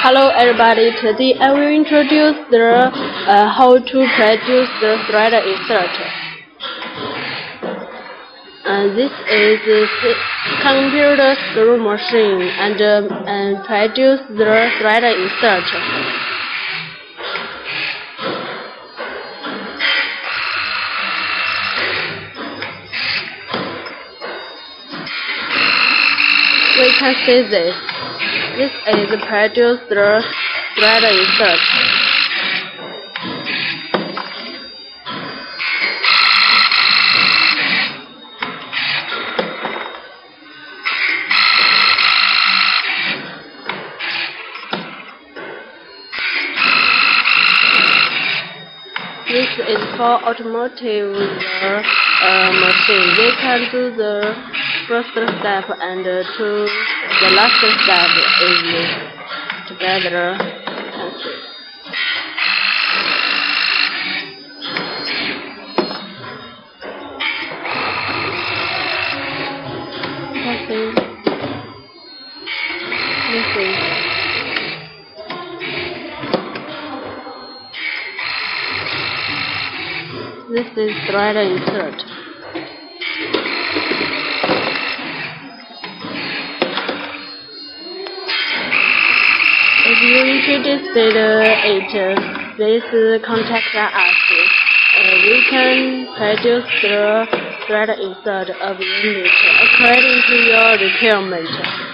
Hello everybody, today I will introduce the how to produce the thread insert. This is the computer screw machine and produce the thread insert. We can see this. This is produce the thread insert. This is for automotive machine. We can do the first step and the last step is together. This is thread insert. If you interested please contact us. We can produce the thread insert of unit according to your requirement.